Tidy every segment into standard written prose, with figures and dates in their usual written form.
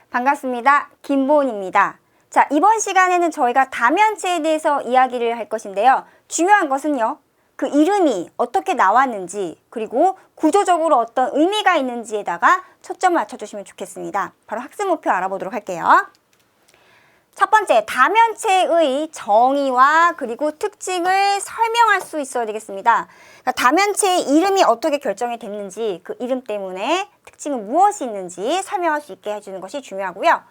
반갑습니다. 김보은입니다. 자, 이번 시간에는 저희가 다면체에 대해서 이야기를 할 것인데요. 중요한 것은요, 그 이름이 어떻게 나왔는지, 그리고 구조적으로 어떤 의미가 있는지에다가 초점을 맞춰주시면 좋겠습니다. 바로 학습 목표 알아보도록 할게요. 첫 번째, 다면체의 정의와 그리고 특징을 설명할 수 있어야 되겠습니다. 그러니까 다면체의 이름이 어떻게 결정이 됐는지, 그 이름 때문에 특징은 무엇이 있는지 설명할 수 있게 해주는 것이 중요하고요.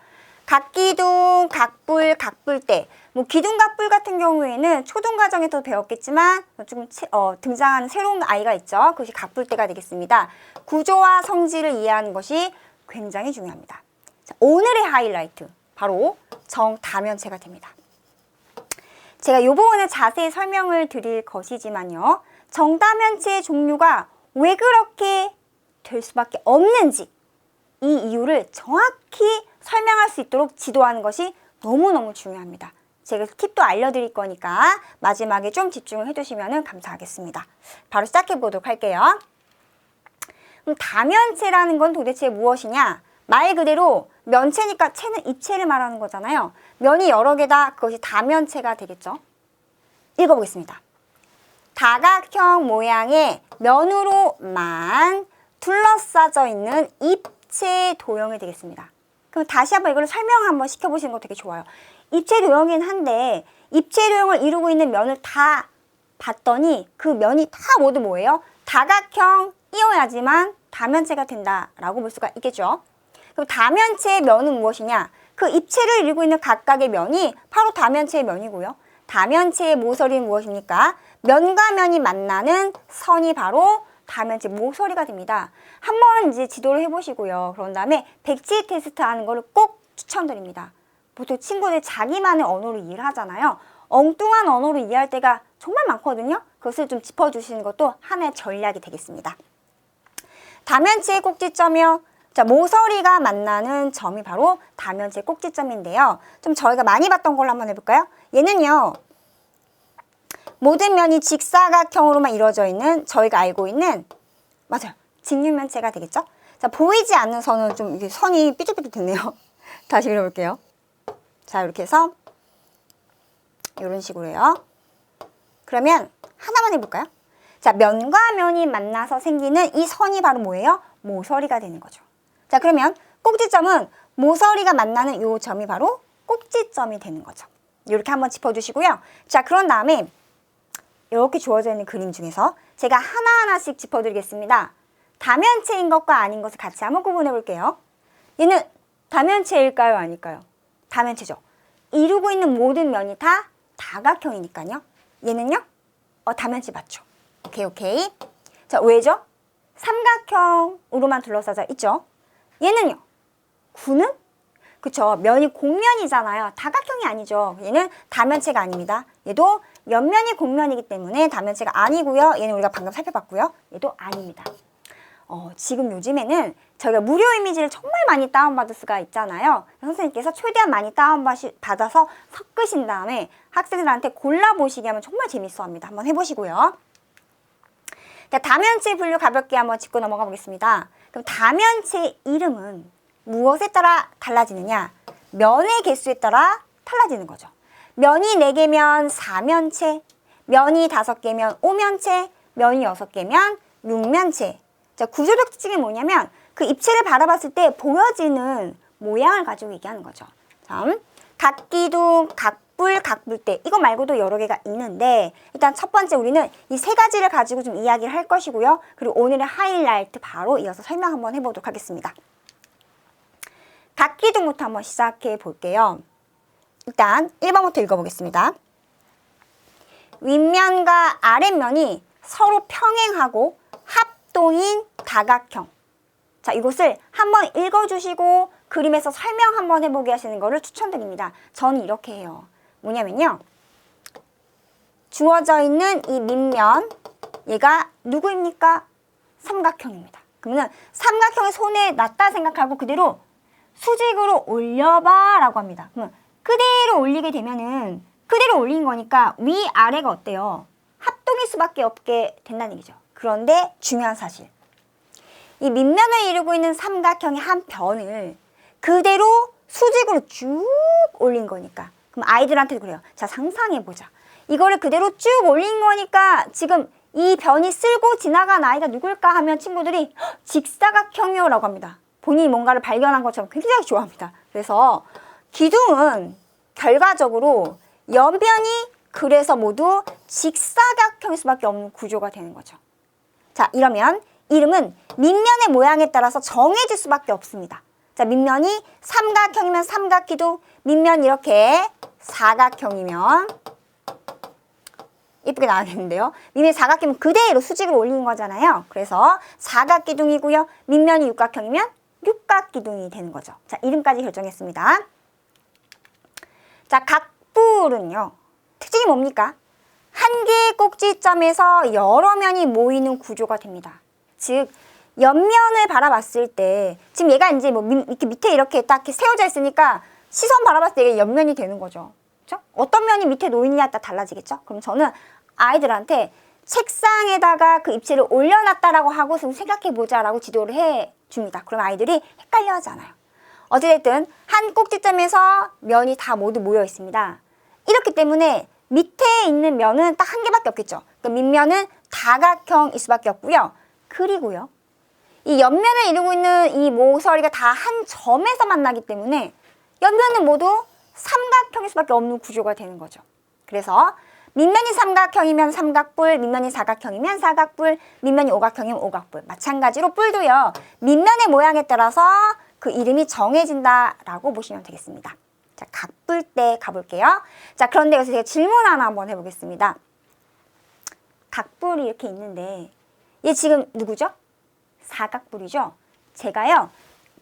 각기둥, 각불, 각불대. 기둥, 각불 같은 경우에는 초등과정에서 배웠겠지만 조금 등장하는 새로운 아이가 있죠. 그것이 각불대가 되겠습니다. 구조와 성질을 이해하는 것이 굉장히 중요합니다. 자, 오늘의 하이라이트. 바로 정다면체가 됩니다. 제가 이 부분을 자세히 설명을 드릴 것이지만요. 정다면체의 종류가 왜 그렇게 될 수밖에 없는지 이 이유를 정확히 설명할 수 있도록 지도하는 것이 너무너무 중요합니다. 제가 팁도 알려드릴 거니까 마지막에 좀 집중을 해주시면 감사하겠습니다. 바로 시작해 보도록 할게요. 그럼 다면체라는 건 도대체 무엇이냐? 말 그대로 면체니까 체는 입체를 말하는 거잖아요. 면이 여러 개다. 그것이 다면체가 되겠죠. 읽어보겠습니다. 다각형 모양의 면으로만 둘러싸져 있는 입체 도형이 되겠습니다. 그럼 다시 한번 이걸 설명 한번 시켜보시는 거 되게 좋아요. 입체 도형이긴 한데 입체 도형을 이루고 있는 면을 다 봤더니 그 면이 다 모두 뭐예요? 다각형이어야지만 다면체가 된다라고 볼 수가 있겠죠. 그럼 다면체의 면은 무엇이냐? 그 입체를 이루고 있는 각각의 면이 바로 다면체의 면이고요. 다면체의 모서리는 무엇입니까? 면과 면이 만나는 선이 바로 다면체 모서리가 됩니다. 한번 이제 지도를 해보시고요. 그런 다음에 백지 테스트 하는 거를 꼭 추천드립니다. 보통 친구들이 자기만의 언어로 이해를 하잖아요. 엉뚱한 언어로 이해할 때가 정말 많거든요. 그것을 좀 짚어주시는 것도 하나의 전략이 되겠습니다. 다면체의 꼭지점이요. 자, 모서리가 만나는 점이 바로 다면체 꼭지점인데요. 좀 저희가 많이 봤던 걸로 한번 해볼까요? 얘는요, 모든 면이 직사각형으로만 이루어져 있는 저희가 알고 있는, 맞아요, 직육면체가 되겠죠? 자, 보이지 않는 선은 좀 이게 선이 삐뚤삐뚤 됐네요. 다시 그려볼게요. 자, 이렇게 해서 이런 식으로 해요. 그러면 하나만 해볼까요? 자, 면과 면이 만나서 생기는 이 선이 바로 뭐예요? 모서리가 되는 거죠. 자, 그러면 꼭지점은 모서리가 만나는 이 점이 바로 꼭지점이 되는 거죠. 이렇게 한번 짚어주시고요. 자, 그런 다음에 이렇게 주어져 있는 그림 중에서 제가 하나하나씩 짚어드리겠습니다. 다면체인 것과 아닌 것을 같이 한번 구분해 볼게요. 얘는 다면체일까요? 아닐까요? 다면체죠. 이루고 있는 모든 면이 다 다각형이니까요. 얘는요? 다면체 맞죠? 오케이. 자, 왜죠? 삼각형으로만 둘러싸져 있죠. 얘는요? 구는? 그쵸. 면이 곡면이잖아요. 다각형이 아니죠. 얘는 다면체가 아닙니다. 얘도 옆면이 곡면이기 때문에 다면체가 아니고요. 얘는 우리가 방금 살펴봤고요. 얘도 아닙니다. 지금 요즘에는 저희가 무료 이미지를 정말 많이 다운받을 수가 있잖아요. 선생님께서 최대한 많이 다운받아서 섞으신 다음에 학생들한테 골라보시게 하면 정말 재밌어 합니다. 한번 해보시고요. 자, 다면체 분류 가볍게 한번 짚고 넘어가 보겠습니다. 그럼 다면체의 이름은 무엇에 따라 달라지느냐? 면의 개수에 따라 달라지는 거죠. 면이 4개면 4면체, 면이 5개면 5면체, 면이 6개면 6면체. 자, 구조적 특징이 뭐냐면 그 입체를 바라봤을 때 보여지는 모양을 가지고 얘기하는 거죠. 자, 각기둥, 각불, 각불대. 이거 말고도 여러 개가 있는데 일단 첫 번째 우리는 이 3가지를 가지고 좀 이야기를 할 것이고요. 그리고 오늘의 하이라이트 바로 이어서 설명 한번 해보도록 하겠습니다. 각기둥부터 한번 시작해 볼게요. 일단 1번부터 읽어보겠습니다. 윗면과 아랫면이 서로 평행하고 합동인 다각형. 자, 이것을 한번 읽어주시고 그림에서 설명 한번 해보게 하시는 것을 추천드립니다. 저는 이렇게 해요. 뭐냐면요. 주어져 있는 이 밑면, 얘가 누구입니까? 삼각형입니다. 그러면 삼각형의 손에 놨다 생각하고 그대로 수직으로 올려봐 라고 합니다. 그러면 그대로 올리게 되면은 그대로 올린 거니까 위아래가 어때요? 합동일 수밖에 없게 된다는 얘기죠. 그런데 중요한 사실. 이 밑면을 이루고 있는 삼각형의 한 변을 그대로 수직으로 쭉 올린 거니까. 그럼 아이들한테도 그래요. 자, 상상해보자. 이거를 그대로 쭉 올린 거니까 지금 이 변이 쓸고 지나간 아이가 누굴까 하면 친구들이 직사각형이요 라고 합니다. 본인이 뭔가를 발견한 것처럼 굉장히 좋아합니다. 그래서 기둥은 결과적으로 옆면이 그래서 모두 직사각형일 수밖에 없는 구조가 되는 거죠. 자, 이러면 이름은 밑면의 모양에 따라서 정해질 수밖에 없습니다. 자, 밑면이 삼각형이면 삼각기둥, 밑면 이렇게 사각형이면 예쁘게 나와야겠는데요. 밑면이 사각형이면 그대로 수직으로 올리는 거잖아요. 그래서 사각기둥이고요. 밑면이 육각형이면 육각기둥이 되는 거죠. 자, 이름까지 결정했습니다. 자, 각뿔은요. 특징이 뭡니까? 한 개의 꼭지점에서 여러 면이 모이는 구조가 됩니다. 즉, 옆면을 바라봤을 때 지금 얘가 이제 뭐 이렇게 밑에 이렇게 딱 세워져 있으니까 시선 바라봤을 때 이게 옆면이 되는 거죠. 그렇죠? 어떤 면이 밑에 놓이느냐에 따라 달라지겠죠? 그럼 저는 아이들한테 책상에다가 그 입체를 올려놨다라고 하고 생각해보자라고 지도를 해줍니다. 그럼 아이들이 헷갈려하지 않아요. 어찌됐든 한 꼭지점에서 면이 다 모두 모여 있습니다. 이렇기 때문에 밑에 있는 면은 딱 한 개밖에 없겠죠. 그러니까 밑면은 다각형일 수밖에 없고요. 그리고요. 이 옆면을 이루고 있는 이 모서리가 다 한 점에서 만나기 때문에 옆면은 모두 삼각형일 수밖에 없는 구조가 되는 거죠. 그래서 밑면이 삼각형이면 삼각뿔, 밑면이 사각형이면 사각뿔, 밑면이 오각형이면 오각뿔. 마찬가지로 뿔도요. 밑면의 모양에 따라서 그 이름이 정해진다라고 보시면 되겠습니다. 자, 각뿔대 가볼게요. 자, 그런데 여기서 제가 질문 하나 한번 해보겠습니다. 각뿔이 이렇게 있는데 얘 지금 누구죠? 사각뿔이죠? 제가요.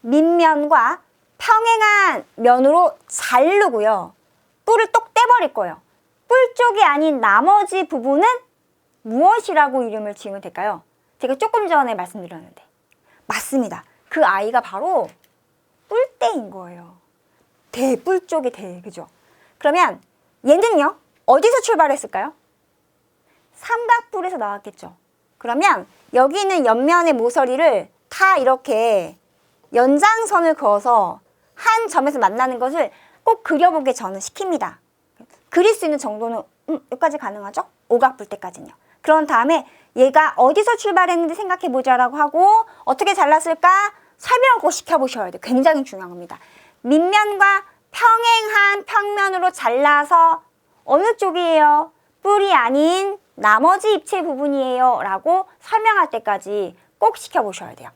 밑면과 평행한 면으로 자르고요. 뿔을 똑 떼버릴 거예요. 뿔 쪽이 아닌 나머지 부분은 무엇이라고 이름을 지으면 될까요? 제가 조금 전에 말씀드렸는데. 맞습니다. 그 아이가 바로 뿔대인 거예요. 대뿔 쪽의 대, 그죠? 그러면 얘는요, 어디서 출발했을까요? 삼각뿔에서 나왔겠죠. 그러면 여기 있는 옆면의 모서리를 다 이렇게 연장선을 그어서 한 점에서 만나는 것을 꼭 그려보게 저는 시킵니다. 그릴 수 있는 정도는 여기까지 가능하죠? 오각뿔 때까지는요. 그런 다음에 얘가 어디서 출발했는지 생각해보자라고 하고 어떻게 잘랐을까? 설명을 꼭 시켜보셔야 돼요. 굉장히 중요한 겁니다. 밑면과 평행한 평면으로 잘라서 어느 쪽이에요? 뿔이 아닌 나머지 입체 부분이에요 라고 설명할 때까지 꼭 시켜보셔야 돼요.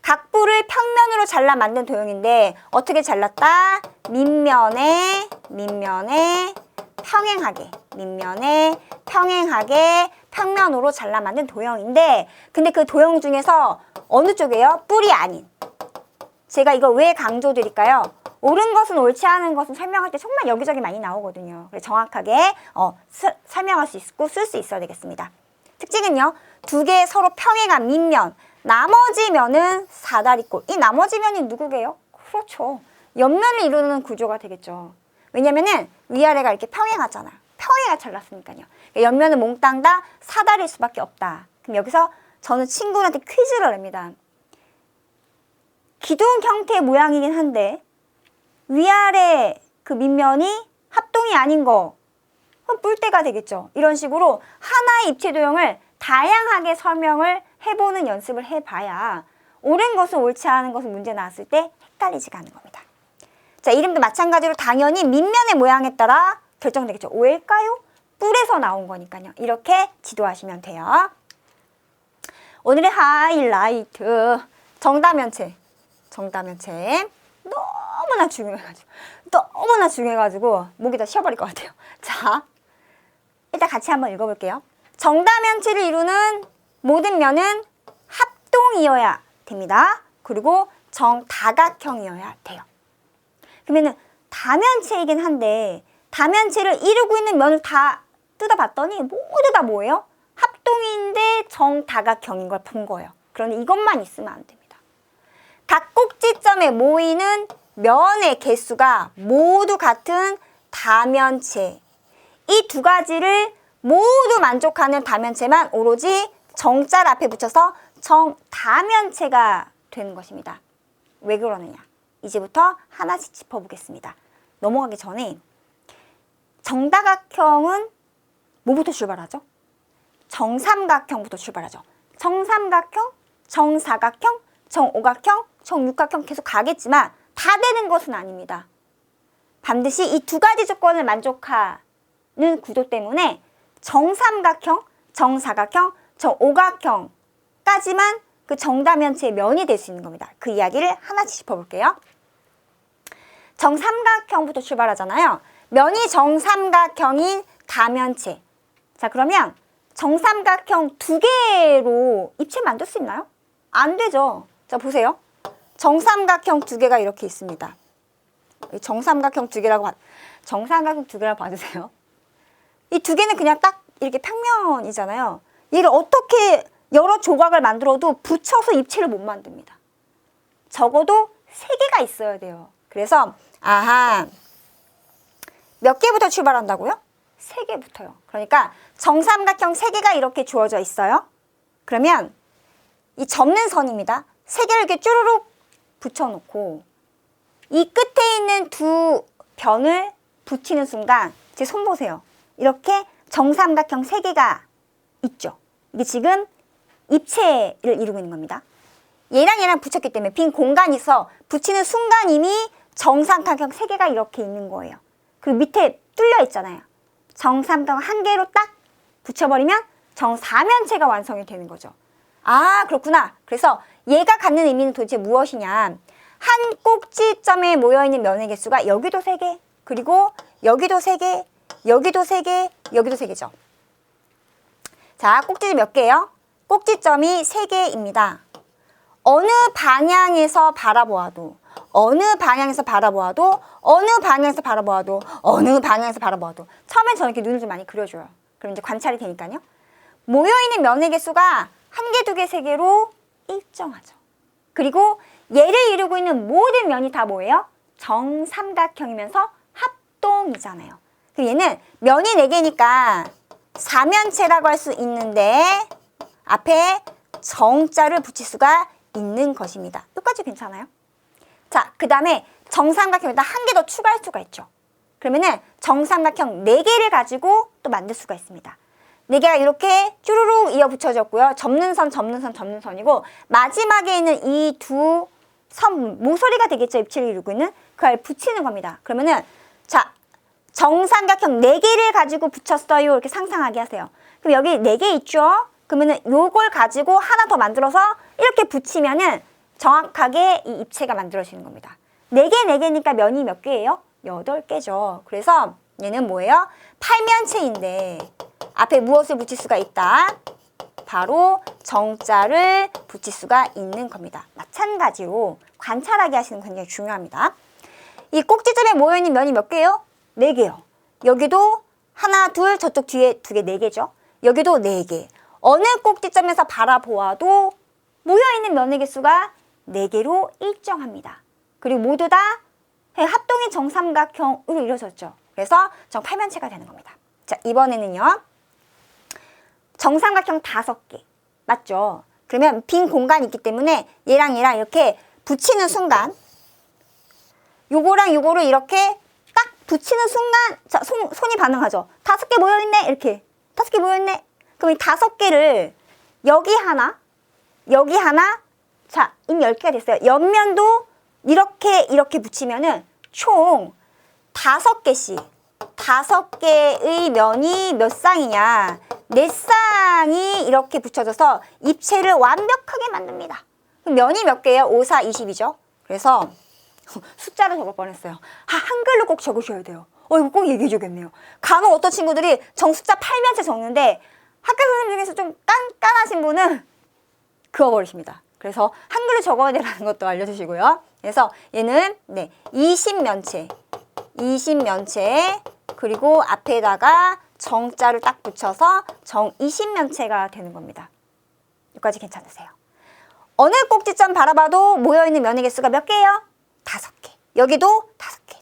각뿔을 평면으로 잘라 만든 도형인데 어떻게 잘랐다? 밑면에 평행하게 평면으로 잘라 만든 도형인데 근데 그 도형 중에서 어느 쪽이에요? 뿔이 아닌. 제가 이거 왜 강조드릴까요? 옳은 것은 옳지 않은 것은 설명할 때 정말 여기저기 많이 나오거든요. 그래서 정확하게 설명할 수 있고 쓸 수 있어야 되겠습니다. 특징은요. 두 개 서로 평행한 밑면, 나머지 면은 사다리꼴. 이 나머지 면이 누구게요? 그렇죠. 옆면을 이루는 구조가 되겠죠. 왜냐면은 위아래가 이렇게 평행하잖아요. 평행하게 잘랐으니까요. 옆면은 몽땅 다 사다리일 수밖에 없다. 그럼 여기서 저는 친구한테 퀴즈를 냅니다. 기둥 형태의 모양이긴 한데 위아래 그 밑면이 합동이 아닌 거 그럼 뿔대가 되겠죠. 이런 식으로 하나의 입체 도형을 다양하게 설명을 해보는 연습을 해봐야 옳은 것은 옳지 않은 것은 문제 나왔을 때 헷갈리지가 않는 겁니다. 자, 이름도 마찬가지로 당연히 밑면의 모양에 따라 결정되겠죠. 왜일까요? 뿔에서 나온 거니까요. 이렇게 지도하시면 돼요. 오늘의 하이라이트 정다면체 너무나 중요해가지고 목이 다 쉬어버릴 것 같아요. 자, 일단 같이 한번 읽어볼게요. 정다면체를 이루는 모든 면은 합동이어야 됩니다. 그리고 정다각형이어야 돼요. 그러면은 다면체이긴 한데 다면체를 이루고 있는 면을 다 뜯어봤더니 모두 다 뭐예요? 합동인데 정다각형인 걸 본 거예요. 그런데 이것만 있으면 안 됩니다. 각 꼭지점에 모이는 면의 개수가 모두 같은 다면체. 이 두 가지를 모두 만족하는 다면체만 오로지 정자를 앞에 붙여서 정다면체가 되는 것입니다. 왜 그러느냐? 이제부터 하나씩 짚어보겠습니다. 넘어가기 전에 정다각형은 뭐부터 출발하죠? 정삼각형부터 출발하죠. 정삼각형, 정사각형, 정오각형, 정육각형 계속 가겠지만 다 되는 것은 아닙니다. 반드시 이 두 가지 조건을 만족하는 구도 때문에 정삼각형, 정사각형, 정오각형까지만 그 정다면체의 면이 될 수 있는 겁니다. 그 이야기를 하나씩 짚어볼게요. 정삼각형부터 출발하잖아요. 면이 정삼각형인 다면체. 자, 그러면 정삼각형 두 개로 입체 만들 수 있나요? 안 되죠. 자, 보세요. 정삼각형 두 개가 이렇게 있습니다. 정삼각형 두 개라고 봐주세요. 이 두 개는 그냥 딱 이렇게 평면이잖아요. 얘를 어떻게 여러 조각을 만들어도 붙여서 입체를 못 만듭니다. 적어도 세 개가 있어야 돼요. 그래서 몇 개부터 출발한다고요? 세 개부터요. 그러니까 정삼각형 세 개가 이렇게 주어져 있어요. 그러면 이 접는 선입니다. 세 개를 이렇게 쭈루룩 붙여놓고 이 끝에 있는 두 변을 붙이는 순간 제 손 보세요. 이렇게 정삼각형 세 개가 있죠. 이게 지금 입체를 이루고 있는 겁니다. 얘랑 얘랑 붙였기 때문에 빈 공간이 있어 붙이는 순간 이미 정삼각형 세 개가 이렇게 있는 거예요. 그리고 밑에 뚫려 있잖아요. 정삼각형 한 개로 딱 붙여버리면 정사면체가 완성이 되는 거죠. 아, 그렇구나. 그래서 얘가 갖는 의미는 도대체 무엇이냐. 한 꼭지점에 모여있는 면의 개수가 여기도 3개, 그리고 여기도 3개, 여기도 3개, 여기도 3개죠. 자, 꼭지점 몇 개예요? 꼭지점이 3개입니다. 어느 방향에서 바라보아도 처음엔 저는 이렇게 눈을 좀 많이 그려줘요. 그럼 이제 관찰이 되니까요. 모여있는 면의 개수가 1개, 2개, 3개로 일정하죠. 그리고 얘를 이루고 있는 모든 면이 다 뭐예요? 정삼각형이면서 합동이잖아요. 얘는 면이 4개니까 사면체라고 할 수 있는데 앞에 정자를 붙일 수가 있는 것입니다. 여기까지 괜찮아요? 자, 그 다음에 정삼각형에다 1개 더 추가할 수가 있죠. 그러면은 정삼각형 4개를 가지고 또 만들 수가 있습니다. 4개가 이렇게 쭈루룩 이어 붙여졌고요. 접는 선이고 마지막에 있는 이 두 선 모서리가 되겠죠. 입체를 이루고 있는 그걸 붙이는 겁니다. 그러면은 자, 정삼각형 4개를 가지고 붙였어요. 이렇게 상상하게 하세요. 그럼 여기 4개 있죠? 그러면은 요걸 가지고 하나 더 만들어서 이렇게 붙이면은 정확하게 이 입체가 만들어지는 겁니다. 4개니까 면이 몇 개예요? 8개죠. 그래서 얘는 뭐예요? 팔면체인데 앞에 무엇을 붙일 수가 있다? 바로 정자를 붙일 수가 있는 겁니다. 마찬가지로 관찰하게 하시는 거 굉장히 중요합니다. 이 꼭지점에 모여있는 면이 몇 개예요? 4개요. 여기도 하나, 둘, 저쪽 뒤에 2개, 4개죠. 여기도 4개. 어느 꼭지점에서 바라보아도 모여있는 면의 개수가 4개로 일정합니다. 그리고 모두 다 합동의 정삼각형으로 이루어졌죠. 그래서 정팔면체가 되는 겁니다. 자, 이번에는요. 정삼각형 5개. 맞죠? 그러면 빈 공간이 있기 때문에 얘랑 이렇게 붙이는 순간 요거랑 요거를 이렇게 딱 붙이는 순간 자, 손이 반응하죠. 5개 모여있네. 이렇게 5개 모여있네. 그럼 이 5개를 여기 하나 자, 이미 10개가 됐어요. 옆면도 이렇게 붙이면은 총 5개씩 5개의 면이 몇 쌍이냐? 4쌍이 이렇게 붙여져서 입체를 완벽하게 만듭니다. 그럼 면이 몇 개예요? 5, 4, 20이죠. 그래서 숫자를 적을 뻔했어요. 한글로 꼭 적으셔야 돼요. 이거 꼭 얘기해줘야겠네요. 간혹 어떤 친구들이 정숫자 8면체 적는데 학교 선생님 중에서 좀 깐깐하신 분은 그어버리십니다. 그래서 한글로 적어야 되라는 것도 알려주시고요. 그래서 얘는 20면체 그리고 앞에다가 정자를 딱 붙여서 정 20면체가 되는 겁니다. 여기까지 괜찮으세요? 어느 꼭지점 바라봐도 모여있는 면의 개수가 몇 개예요? 5개. 여기도 5개.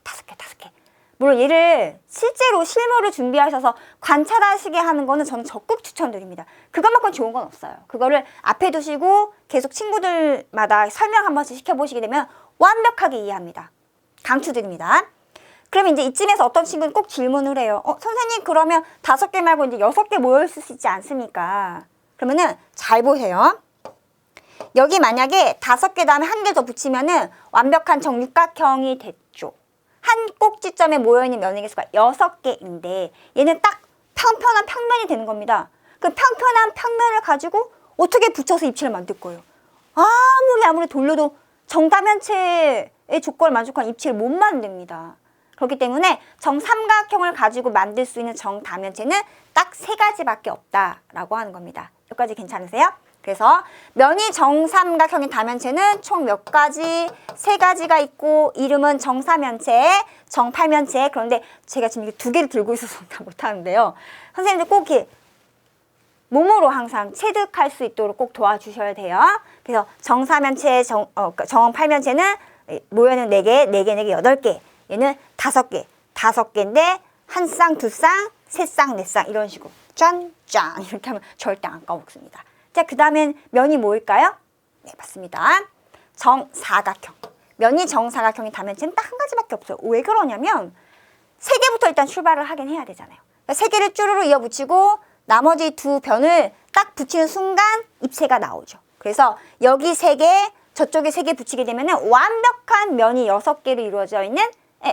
물론 얘를 실제로 실무를 준비하셔서 관찰하시게 하는 거는 저는 적극 추천드립니다. 그것만큼 좋은 건 없어요. 그거를 앞에 두시고 계속 친구들마다 설명 한 번씩 시켜보시게 되면 완벽하게 이해합니다. 강추드립니다. 그러면 이제 이쯤에서 어떤 친구는 꼭 질문을 해요. 선생님 그러면 5개 말고 이제 6개 모여있을 수 있지 않습니까? 그러면은 잘 보세요. 여기 만약에 5개 다음에 1개 더 붙이면은 완벽한 정육각형이 됐죠. 한 꼭지점에 모여있는 면의 개수가 6개인데 얘는 딱 평평한 평면이 되는 겁니다. 그 평평한 평면을 가지고 어떻게 붙여서 입체를 만들 거예요? 아무리 돌려도 정다면체의 조건을 만족한 입체를 못 만듭니다. 그렇기 때문에 정삼각형을 가지고 만들 수 있는 정다면체는 딱 3가지밖에 없다라고 하는 겁니다. 여기까지 괜찮으세요? 그래서 면이 정삼각형인 다면체는 총 몇 가지? 3가지가 있고 이름은 정사면체, 정팔면체. 그런데 제가 지금 이게 2개를 들고 있어서 다 못하는데요. 선생님들 꼭 이렇게 몸으로 항상 체득할 수 있도록 꼭 도와주셔야 돼요. 그래서 정사면체, 정팔면체는 모여있는 4개, 4개, 8개. 얘는 5개, 5개인데 한 쌍, 2쌍, 3쌍, 4쌍 이런 식으로 짠짠 이렇게 하면 절대 안 까먹습니다. 자, 그 다음엔 면이 뭐일까요? 네, 맞습니다. 정사각형. 면이 정사각형이 다면체는 딱 1가지밖에 없어요. 왜 그러냐면 3개부터 일단 출발을 하긴 해야 되잖아요. 그러니까 3개를 쭈루루 이어붙이고 나머지 2변을 딱 붙이는 순간 입체가 나오죠. 그래서 여기 3개, 저쪽에 3개 붙이게 되면 완벽한 면이 6개로 이루어져 있는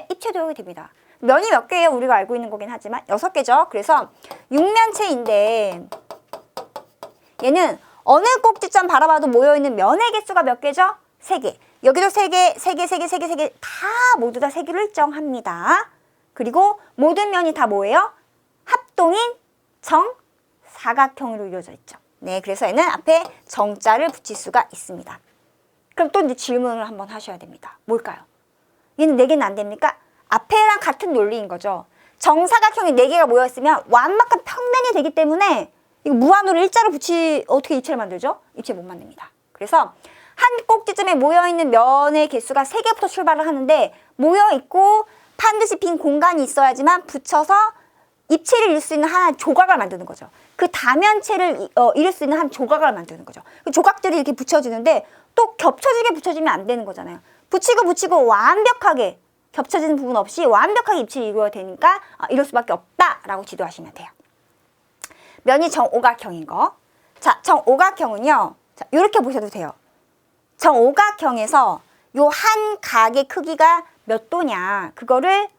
입체도형이 됩니다. 면이 몇 개예요? 우리가 알고 있는 거긴 하지만 6개죠. 그래서 육면체인데 얘는 어느 꼭지점 바라봐도 모여있는 면의 개수가 몇 개죠? 3개. 여기도 3개, 3개, 3개, 3개, 3개 다 모두 다 3개로 일정합니다. 그리고 모든 면이 다 뭐예요? 합동인 정사각형으로 이루어져 있죠. 네, 그래서 얘는 앞에 정자를 붙일 수가 있습니다. 그럼 또 이제 질문을 한번 하셔야 됩니다. 뭘까요? 얘는 4개는 안 됩니까? 앞에랑 같은 논리인 거죠. 정사각형이 4개가 모여있으면 완벽한 평면이 되기 때문에 이거 무한으로 일자로 어떻게 입체를 만들죠? 입체 못 만듭니다. 그래서 한 꼭지점에 모여있는 면의 개수가 3개부터 출발을 하는데 모여있고 반드시 빈 공간이 있어야지만 붙여서 입체를 이룰 수 있는 하나의 조각을 만드는 거죠. 그 다면체를 이룰 수 있는 한 조각을 만드는 거죠. 그 조각들이 이렇게 붙여지는데 또 겹쳐지게 붙여지면 안 되는 거잖아요. 붙이고 완벽하게 겹쳐지는 부분 없이 완벽하게 입체를 이루어야 되니까 이럴 수밖에 없다라고 지도하시면 돼요. 면이 정오각형인 거. 자, 정오각형은요. 자, 이렇게 보셔도 돼요. 정오각형에서 요 한 각의 크기가 몇 도냐. 그거를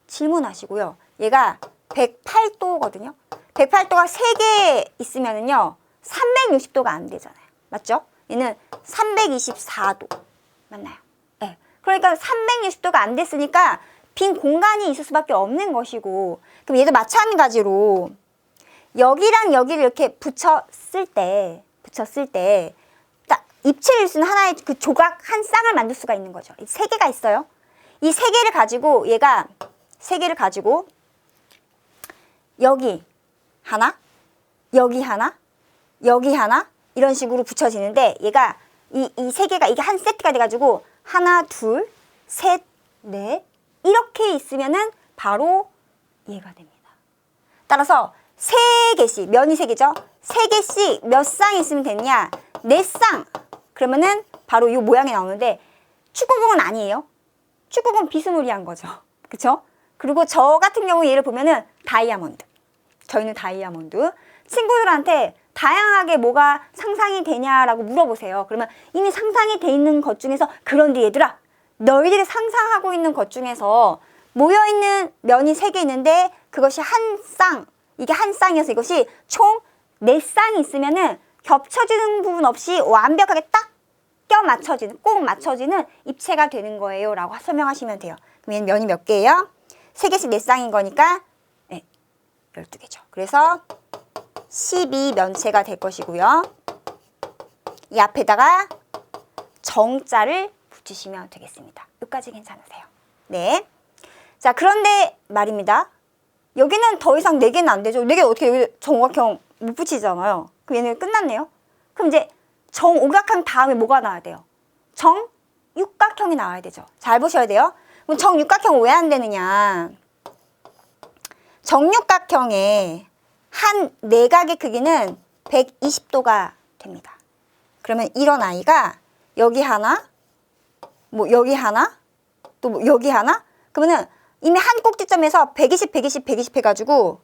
질문하시고요. 얘가 108도거든요. 108도가 3개 있으면은요. 360도가 안 되잖아요. 맞죠? 얘는 324도. 맞나요? 네. 그러니까 360도가 안 됐으니까 빈 공간이 있을 수밖에 없는 것이고, 그럼 얘도 마찬가지로 여기랑 여기를 이렇게 붙였을 때 딱 입체일 수 있는 하나의 그 조각 한 쌍을 만들 수가 있는 거죠. 3개가 있어요. 이 3개를 가지고 얘가 3개를 가지고 여기 하나, 여기 하나, 여기 하나 이런 식으로 붙여지는데 얘가 이 3개가 이게 한 세트가 돼가지고 하나, 둘, 셋, 넷 이렇게 있으면은 바로 얘가 됩니다. 따라서 3개씩, 면이 3개죠? 3개씩 몇 쌍이 있으면 됐냐? 4쌍. 그러면은 바로 이 모양이 나오는데 축구공은 아니에요. 축구공 비스무리한 거죠. 그쵸? 그리고 저 같은 경우 얘를 보면은 다이아몬드. 저희는 다이아몬드. 친구들한테 다양하게 뭐가 상상이 되냐라고 물어보세요. 그러면 이미 상상이 돼 있는 것 중에서 그런데 얘들아, 너희들이 상상하고 있는 것 중에서 모여있는 면이 3개 있는데 그것이 한 쌍, 이게 한 쌍이어서 이것이 총 4쌍이 있으면은 겹쳐지는 부분 없이 완벽하게 딱 꼭 맞춰지는 입체가 되는 거예요 라고 설명하시면 돼요. 그럼 얘는 면이 몇 개예요? 3개씩 4쌍인 거니까 12개죠. 그래서 12면체가 될 것이고요. 이 앞에다가 정자를 붙이시면 되겠습니다. 여기까지 괜찮으세요? 네. 자, 그런데 말입니다. 여기는 더 이상 4개는 안 되죠. 4개 어떻게 여기 정오각형 못 붙이잖아요. 그럼 얘는 끝났네요. 그럼 이제 정오각형 다음에 뭐가 나와야 돼요? 정육각형이 나와야 되죠. 잘 보셔야 돼요. 그럼 정육각형 왜 안 되느냐? 정육각형의 한 내각의 크기는 120도가 됩니다. 그러면 이런 아이가 여기 하나, 뭐 여기 하나, 또 뭐 여기 하나? 그러면은 이미 한 꼭지점에서 120, 120, 120 해가지고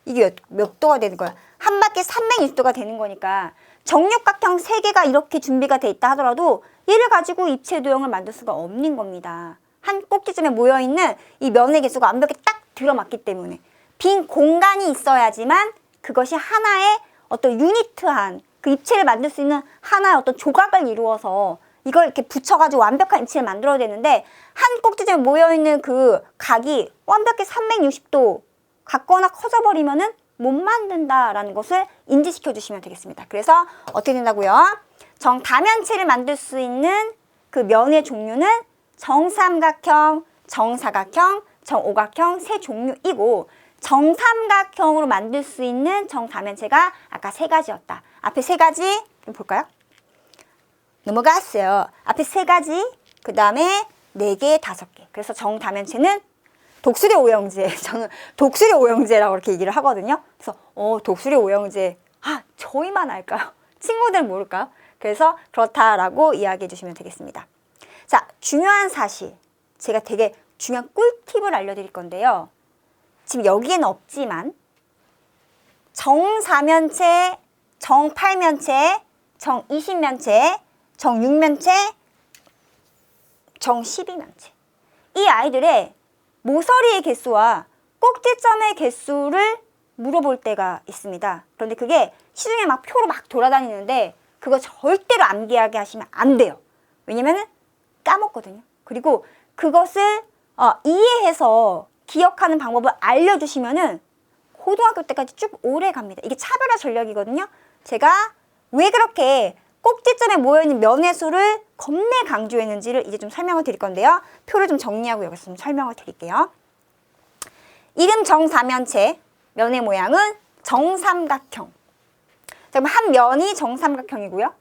이게 몇 도가 되는 거야? 한 바퀴 360도가 되는 거니까 정육각형 3개가 이렇게 준비가 돼 있다 하더라도 얘를 가지고 입체 도형을 만들 수가 없는 겁니다. 한 꼭지점에 모여있는 이 면의 개수가 완벽히 딱 들어맞기 때문에 빈 공간이 있어야지만 그것이 하나의 어떤 유니트한 그 입체를 만들 수 있는 하나의 어떤 조각을 이루어서 이걸 이렇게 붙여가지고 완벽한 입체를 만들어야 되는데 한 꼭지점에 모여있는 그 각이 완벽히 360도 같거나 커져버리면은 못 만든다라는 것을 인지시켜 주시면 되겠습니다. 그래서 어떻게 된다고요? 정다면체를 만들 수 있는 그 면의 종류는 정삼각형, 정사각형, 정오각형 세 종류이고 정삼각형으로 만들 수 있는 정다면체가 아까 3가지였다. 앞에 3가지 좀 볼까요? 넘어갔어요. 앞에 3가지, 그 다음에 4개, 5개. 그래서 정다면체는 독수리 오형제, 저는 독수리 오형제라고 이렇게 얘기를 하거든요. 그래서 독수리 오형제, 저희만 알까요? 친구들 모를까요? 그래서 그렇다라고 이야기해 주시면 되겠습니다. 자, 중요한 사실, 제가 되게 중요한 꿀팁을 알려드릴 건데요. 지금 여기에는 없지만 정사면체, 정팔면체, 정이십면체, 정육면체, 정십이면체 이 아이들의 모서리의 개수와 꼭지점의 개수를 물어볼 때가 있습니다. 그런데 그게 시중에 막 표로 막 돌아다니는데 그거 절대로 암기하게 하시면 안 돼요. 왜냐면 까먹거든요. 그리고 그것을 이해해서 기억하는 방법을 알려주시면은 고등학교 때까지 쭉 오래 갑니다. 이게 차별화 전략이거든요. 제가 왜 그렇게 꼭지점에 모여있는 면의 수를 겁내 강조했는지를 이제 좀 설명을 드릴 건데요. 표를 좀 정리하고 여기서 좀 설명을 드릴게요. 이름 정사면체, 면의 모양은 정삼각형. 자, 그럼 한 면이 정삼각형이고요.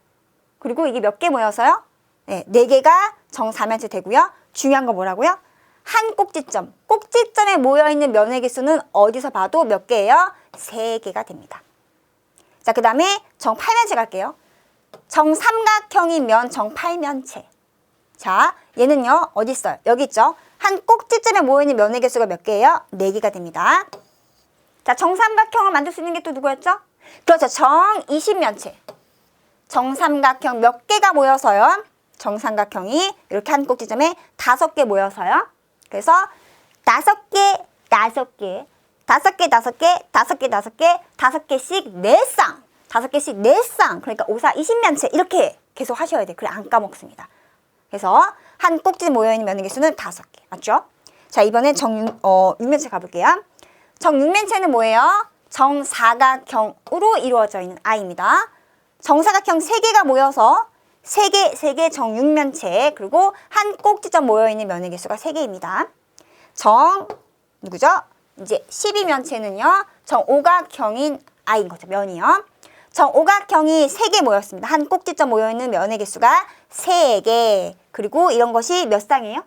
그리고 이게 몇 개 모여서요? 네, 4개가 정사면체 되고요. 중요한 거 뭐라고요? 한 꼭지점, 꼭지점에 모여있는 면의 개수는 어디서 봐도 몇 개예요? 3개가 됩니다. 자, 그 다음에 정팔면체 갈게요. 정삼각형이면 정팔면체. 자, 얘는요, 어디 있어요? 여기 있죠? 한 꼭지점에 모여있는 면의 개수가 몇 개예요? 4개가 됩니다. 자, 정삼각형을 만들 수 있는 게 또 누구였죠? 그렇죠. 정이십면체. 정삼각형 몇 개가 모여서요? 정삼각형이 이렇게 한 꼭지점에 5개 모여서요. 그래서 5개, 5개, 5개, 5개, 5개, 5개, 5개씩 4쌍. 5개씩 4쌍. 그러니까 5, 4, 20면체 이렇게 계속 하셔야 돼요. 그래 안 까먹습니다. 그래서 한 꼭지 모여있는 면의 개수는 5개. 맞죠? 자, 이번엔 정육면체 가볼게요. 정육면체는 뭐예요? 정사각형으로 이루어져 있는 아이입니다. 정사각형 3개가 모여서 3개 정육면체, 그리고 한 꼭지점 모여있는 면의 개수가 3개입니다. 누구죠? 이제 12면체는요, 정오각형인 아이인 거죠, 면이요. 정오각형이 3개 모였습니다. 한 꼭지점 모여있는 면의 개수가 3개. 그리고 이런 것이 몇 쌍이에요?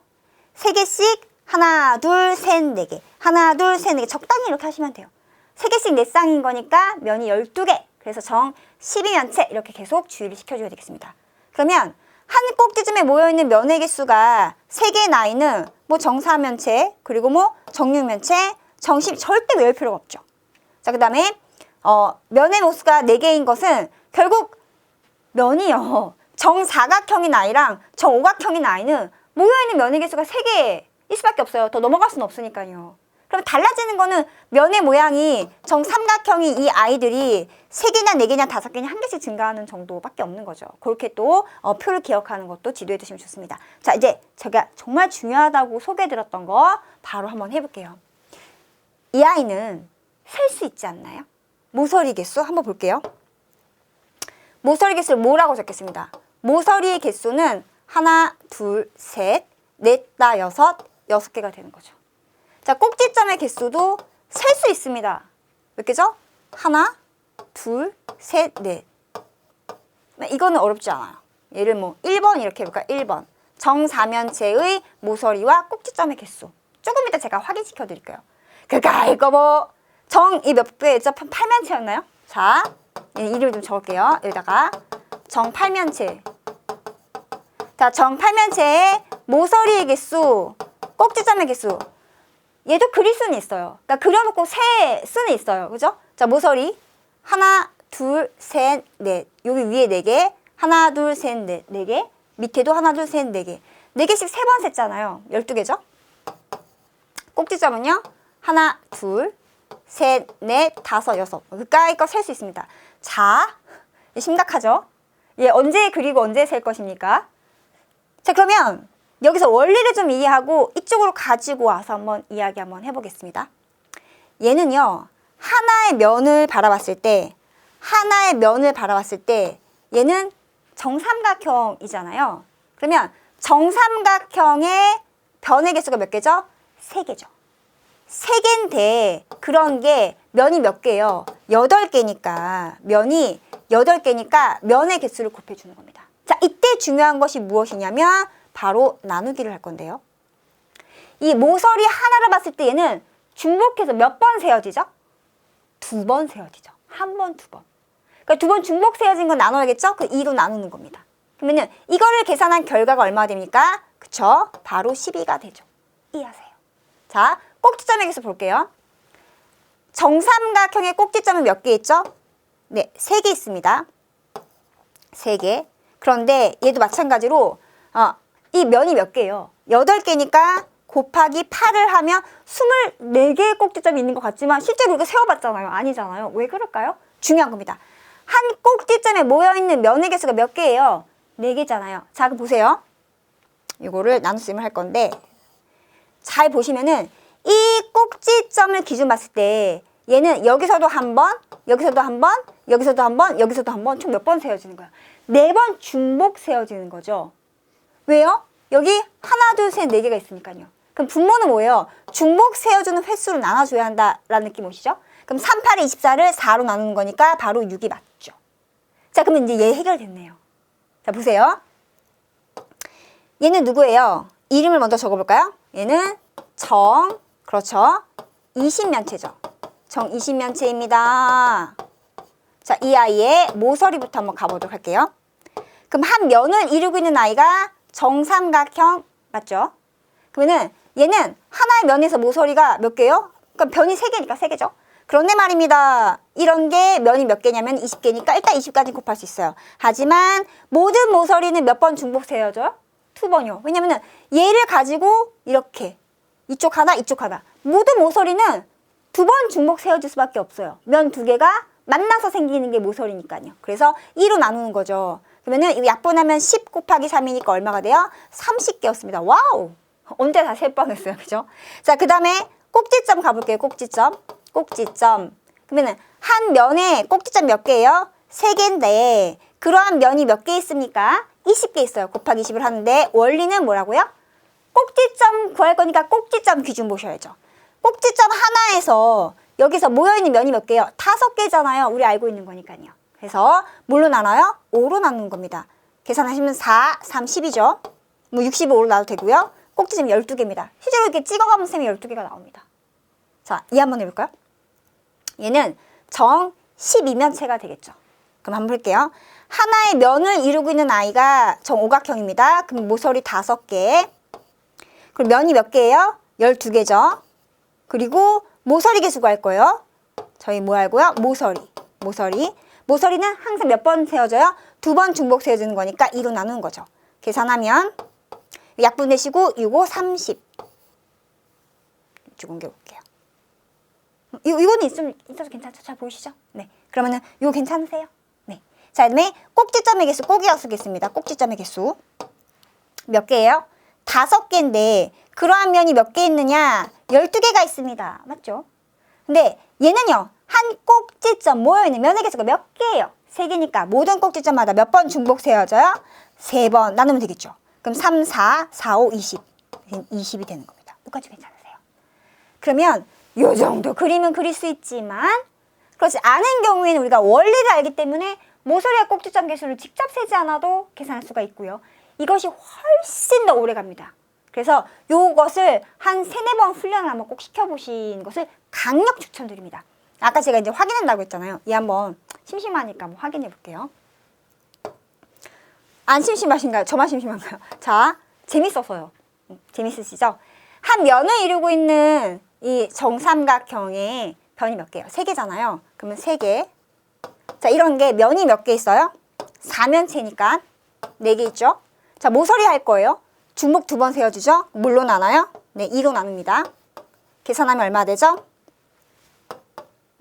3개씩 하나, 둘, 셋, 4개. 하나, 둘, 셋, 4개. 적당히 이렇게 하시면 돼요. 3개씩 4쌍인 거니까 면이 12개. 그래서 정 12면체 이렇게 계속 주의를 시켜줘야 되겠습니다. 그러면 한 꼭지점에 모여있는 면의 개수가 3개의 아이는 뭐 정사면체, 그리고 뭐 정육면체, 정십 절대 외울 필요가 없죠. 자, 그 다음에 면의 모수가 4개인 것은 결국 면이요. 정사각형인 아이랑 정오각형인 아이는 모여있는 면의 개수가 3개일 수밖에 없어요. 더 넘어갈 수는 없으니까요. 그럼 달라지는 거는 면의 모양이 정삼각형이 이 아이들이 3개냐 4개냐 5개냐 1개씩 증가하는 정도밖에 없는 거죠. 그렇게 또 표를 기억하는 것도 지도해 두시면 좋습니다. 자, 이제 제가 정말 중요하다고 소개해드렸던 거 바로 한번 해볼게요. 이 아이는 셀 수 있지 않나요? 모서리 개수 한번 볼게요. 모서리 개수를 뭐라고 적겠습니다. 모서리의 개수는 하나, 둘, 셋, 넷, 다, 여섯, 6개가 되는 거죠. 자, 꼭지점의 개수도 셀 수 있습니다. 몇 개죠? 하나, 둘, 셋, 넷. 이거는 어렵지 않아요. 얘를 뭐 1번 이렇게 해볼까요? 1번. 정사면체의 모서리와 꼭지점의 개수. 조금 이따 제가 확인시켜 드릴게요. 그러니까 이거 뭐 정이 몇 개였죠? 8면체였나요? 자, 이름을 좀 적을게요. 여기다가 정팔면체. 자, 정팔면체의 모서리의 개수, 꼭지점의 개수. 얘도 그릴 수는 있어요. 그러니까 그려놓고 세 수는 있어요. 그죠? 자, 모서리 하나, 둘, 셋, 넷. 여기 위에 4개. 하나, 둘, 셋, 넷. 4개. 밑에도 하나, 둘, 셋, 4개. 4개씩 3번 셌잖아요. 12개죠? 꼭지점은요? 하나, 둘, 셋, 넷, 다섯, 여섯. 그까이 거 셀 수 있습니다. 자, 심각하죠? 얘 언제 그리고 언제 셀 것입니까? 자, 그러면 여기서 원리를 좀 이해하고 이쪽으로 가지고 와서 한번 이야기 한번 해보겠습니다. 얘는요, 하나의 면을 바라봤을 때 얘는 정삼각형이잖아요. 그러면 정삼각형의 변의 개수가 몇 개죠? 3개죠. 3개인데 그런 게 면이 몇 개예요? 8개니까 면이 8개니까 면의 개수를 곱해주는 겁니다. 자, 이때 중요한 것이 무엇이냐면 바로 나누기를 할 건데요. 이 모서리 하나를 봤을 때 얘는 중복해서 몇 번 세워지죠? 2번 세워지죠. 1번, 2번. 그러니까 2번 중복 세워진 건 나눠야겠죠? 그 2로 나누는 겁니다. 그러면은 이거를 계산한 결과가 얼마가 됩니까? 그쵸? 바로 12가 되죠. 이해하세요. 자, 꼭지점의 개수 볼게요. 정삼각형의 꼭지점은 몇 개 있죠? 네, 3개 있습니다. 3개. 그런데 얘도 마찬가지로 이 면이 몇 개예요? 8개니까 곱하기 8을 하면 24개의 꼭지점이 있는 것 같지만 실제로 이거 세워봤잖아요. 아니잖아요. 왜 그럴까요? 중요한 겁니다. 한 꼭지점에 모여있는 면의 개수가 몇 개예요? 4개잖아요. 자, 그럼 보세요. 이거를 나눗셈을 할 건데 잘 보시면은 이 꼭지점을 기준 봤을 때 얘는 여기서도 한 번, 여기서도 한 번, 여기서도 한 번, 여기서도 한 번, 총 몇 번 세워지는 거야? 4번 중복 세워지는 거죠. 왜요? 여기 하나, 둘, 셋, 4개가 있으니까요. 그럼 분모는 뭐예요? 중복 세워주는 횟수로 나눠줘야 한다라는 느낌 오시죠? 그럼 3, 8에 24를 4로 나누는 거니까 바로 6이 맞죠. 자, 그러면 이제 얘 해결됐네요. 자, 보세요. 얘는 누구예요? 이름을 먼저 적어볼까요? 얘는 그렇죠. 20면체죠. 정 20면체입니다. 자, 이 아이의 모서리부터 한번 가보도록 할게요. 그럼 한 면을 이루고 있는 아이가 정삼각형 맞죠? 그러면은 얘는 하나의 면에서 모서리가 몇 개요? 그러니까 변이 3개니까 3개죠. 그런데 말입니다. 이런 게 면이 몇 개냐면 20개니까 일단 20까지 곱할 수 있어요. 하지만 모든 모서리는 몇 번 중복 세워져요? 2번이요. 왜냐면은 얘를 가지고 이렇게 이쪽 하나, 이쪽 하나. 모든 모서리는 2번 중복 세워질 수밖에 없어요. 면 2개가 만나서 생기는 게 모서리니까요. 그래서 2로 나누는 거죠. 그러면은 이거 약분하면 10 곱하기 3이니까 얼마가 돼요? 30개였습니다. 와우! 언제 다 셀 뻔했어요. 그죠? 자, 그 다음에 꼭지점 가볼게요. 꼭지점. 그러면은 한 면에 꼭지점 몇 개예요? 3개인데 그러한 면이 몇 개 있습니까? 20개 있어요. 곱하기 20을 하는데 원리는 뭐라고요? 꼭지점 구할 거니까 꼭지점 기준 보셔야죠. 꼭지점 하나에서 여기서 모여있는 면이 몇 개예요? 5개잖아요. 우리 알고 있는 거니까요. 그래서 뭘로 나눠요? 5로 나누는 겁니다. 계산하시면 4, 3, 10이죠. 뭐 65로 나도 되고요. 꼭지점 12개입니다. 실제로 이렇게 찍어가면 셈이 12개가 나옵니다. 자, 이 한번 해볼까요? 얘는 정 12면체가 되겠죠. 그럼 한번 볼게요. 하나의 면을 이루고 있는 아이가 정오각형입니다. 그럼 모서리 5개. 그럼 면이 몇 개예요? 12개죠. 그리고 모서리 개수 구할 거예요. 저희 뭐 알고요? 모서리는 항상 몇 번 세워져요? 2번 중복 세워지는 거니까 2로 나누는 거죠. 계산하면 약분 내시고 6, 5, 30. 이쪽 옮겨볼게요. 이거는 있어서 괜찮죠? 잘 보이시죠? 네. 그러면은 이거 괜찮으세요? 네. 자, 그다음에 꼭지점의 개수 꼭이라고 쓰겠습니다. 꼭지점의 개수. 몇 개예요? 5개인데 그러한 면이 몇 개 있느냐? 12개가 있습니다. 맞죠? 근데 얘는요. 한 꼭지점 모여있는 면의 개수가 몇 개예요? 3개니까 모든 꼭지점마다 몇 번 중복 세워져요? 3번 나누면 되겠죠. 그럼 3, 4, 4, 5, 20. 20이 되는 겁니다. 여기까지 괜찮으세요? 그러면 요 정도 그림은 그릴 수 있지만 그렇지 않은 경우에는 우리가 원리를 알기 때문에 모서리와 꼭지점 개수를 직접 세지 않아도 계산할 수가 있고요. 이것이 훨씬 더 오래 갑니다. 그래서 요것을 한 3-4번 훈련을 한번 꼭 시켜보시는 것을 강력 추천드립니다. 아까 제가 이제 확인한다고 했잖아요. 이 한번 심심하니까 한번 확인해 볼게요. 안 심심하신가요? 저만 심심한가요? 자, 재밌어서요. 재밌으시죠? 한 면을 이루고 있는 이 정삼각형의 변이 몇 개예요? 3개잖아요. 그러면 3개. 자, 이런 게 면이 몇 개 있어요? 4면체니까 4개 있죠? 자, 모서리 할 거예요. 중복 2번 세워주죠? 뭘로 나눠요? 네, 2로 나눕니다. 계산하면 얼마 되죠?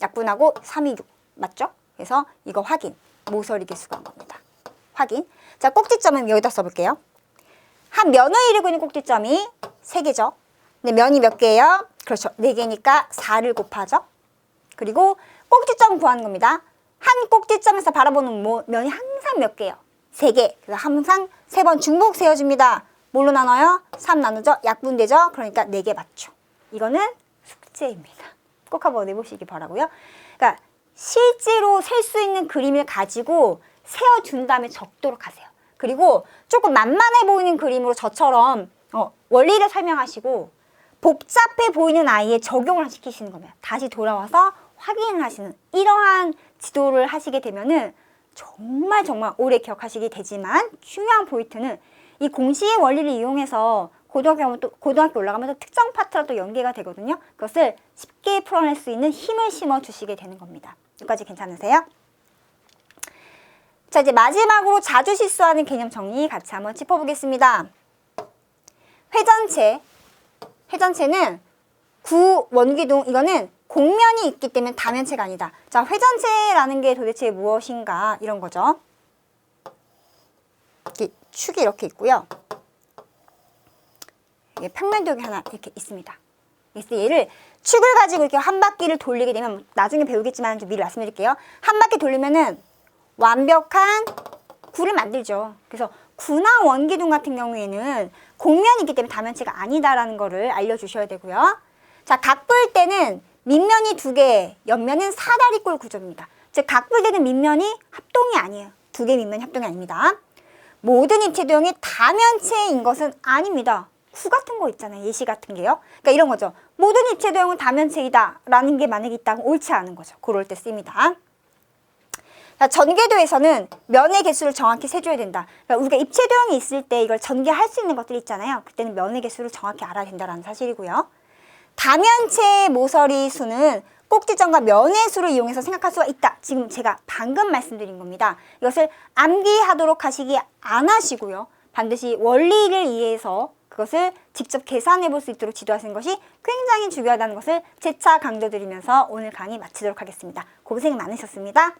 약분하고 3, 2, 6. 맞죠? 그래서 이거 확인. 모서리 개수가 한 겁니다. 확인. 자, 꼭지점은 여기다 써볼게요. 한 면을 이루고 있는 꼭지점이 3개죠. 근데 면이 몇 개예요? 그렇죠. 4개니까 4를 곱하죠. 그리고 꼭지점 구하는 겁니다. 한 꼭지점에서 바라보는 면이 항상 몇 개예요? 3개. 그래서 항상 3번 중복 세워줍니다. 뭘로 나눠요? 3 나누죠? 약분되죠? 그러니까 4개 맞죠. 이거는 숙제입니다. 꼭 한번 내보시기 바라고요. 그러니까 실제로 셀 수 있는 그림을 가지고 세워준 다음에 적도록 하세요. 그리고 조금 만만해 보이는 그림으로 저처럼 원리를 설명하시고 복잡해 보이는 아이에 적용을 시키시는 겁니다. 다시 돌아와서 확인을 하시는 이러한 지도를 하시게 되면은 정말 오래 기억하시게 되지만 중요한 포인트는 이 공식의 원리를 이용해서 고등학교 올라가면서 특정 파트가 또 연계가 되거든요. 그것을 쉽게 풀어낼 수 있는 힘을 심어 주시게 되는 겁니다. 여기까지 괜찮으세요? 자, 이제 마지막으로 자주 실수하는 개념 정리 같이 한번 짚어보겠습니다. 회전체는 구원기둥, 이거는 곡면이 있기 때문에 다면체가 아니다. 자, 회전체라는 게 도대체 무엇인가 이런 거죠. 이렇게 축이 이렇게 있고요. 평면도 하나 이렇게 있습니다. 그래서 얘를 축을 가지고 이렇게 한 바퀴를 돌리게 되면 나중에 배우겠지만 좀 미리 말씀드릴게요. 한 바퀴 돌리면은 완벽한 구를 만들죠. 그래서 구나 원기둥 같은 경우에는 곡면이 있기 때문에 다면체가 아니다라는 거를 알려주셔야 되고요. 자, 각불대는 밑면이 2개, 옆면은 사다리꼴 구조입니다. 즉 각불대는 밑면이 합동이 아니에요. 2개 밑면이 합동이 아닙니다. 모든 입체 도형이 다면체인 것은 아닙니다. 구 같은 거 있잖아요. 예시 같은 게요. 그러니까 이런 거죠. 모든 입체 도형은 다면체이다 라는 게 만약에 있다면 옳지 않은 거죠. 그럴 때 씁니다. 자, 전개도에서는 면의 개수를 정확히 세줘야 된다. 그러니까 우리가 입체 도형이 있을 때 이걸 전개할 수 있는 것들이 있잖아요. 그때는 면의 개수를 정확히 알아야 된다는 사실이고요. 다면체의 모서리 수는 꼭지점과 면의 수를 이용해서 생각할 수가 있다. 지금 제가 방금 말씀드린 겁니다. 이것을 암기하도록 하시기 안 하시고요. 반드시 원리를 이해해서 그것을 직접 계산해 볼 수 있도록 지도하시는 것이 굉장히 중요하다는 것을 재차 강조드리면서 오늘 강의 마치도록 하겠습니다. 고생 많으셨습니다.